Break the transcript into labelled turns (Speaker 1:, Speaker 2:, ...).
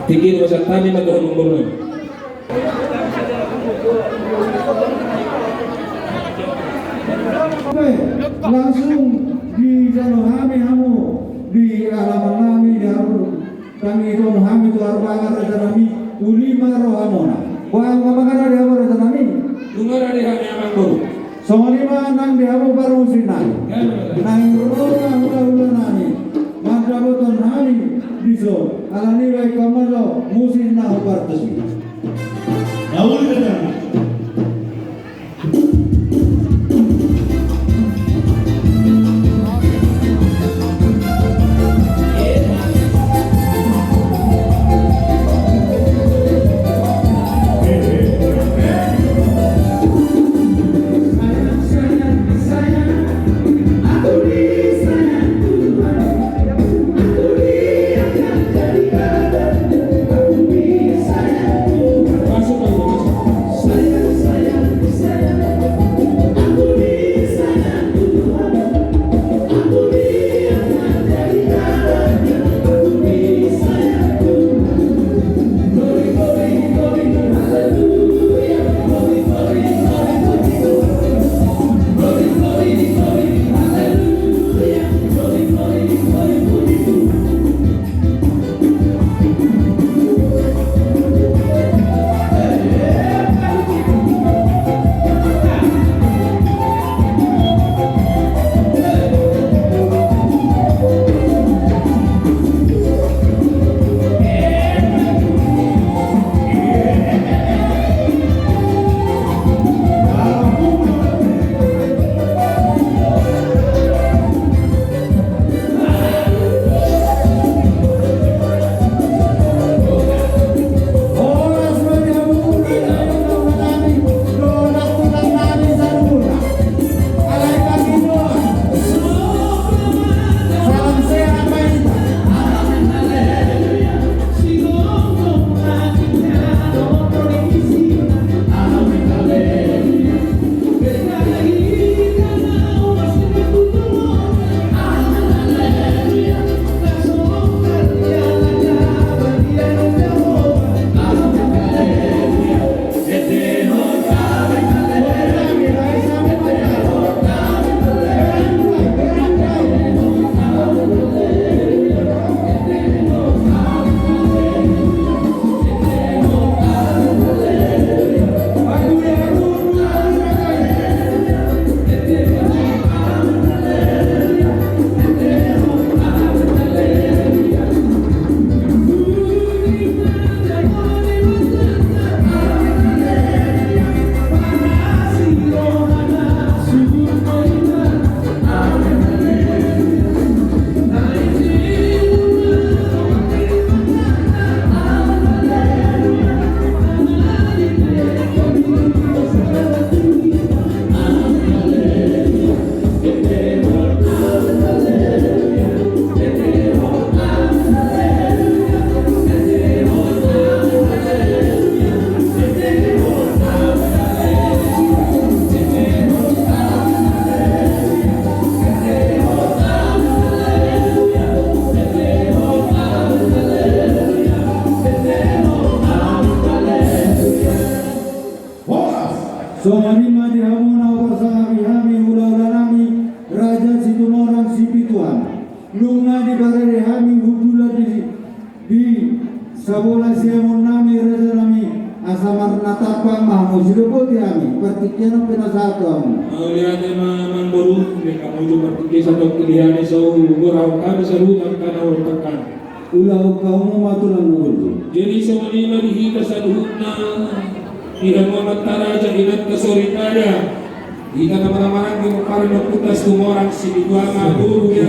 Speaker 1: Tikir masa tani mata umurnya.
Speaker 2: Oke, langsung di jalur kami kamu di alaman kami di harus kami itu kami itu harus bangar raja kami ulima rohamona. Wang kamangan ada apa raja kami?
Speaker 1: Dengar ada kami amang baru.
Speaker 2: Songalima nang di hamu baru sinai. Nang roha ulah nani. Maka betul nani diso. Alani baik kamalo musim nah partasi. Naul kata. Soalima di hamuna warsami hami ulah nami raja situmorang sipituan lunga di barere hami hudula di sabola siamun nami raja nami asamar natapa mahmu sirupo di hami pertikian penasato
Speaker 1: Lihat emang baru mereka mau coba pergi satu pilihan so gurau kami serutan karena tekan
Speaker 2: ulah kaum matulan nunggu
Speaker 1: jadi soalima dihita saduhna tidak mematara aja ingat kesorikanya. Jika nama-nama orang yang memparah putas tumorang si dua ngabur ya.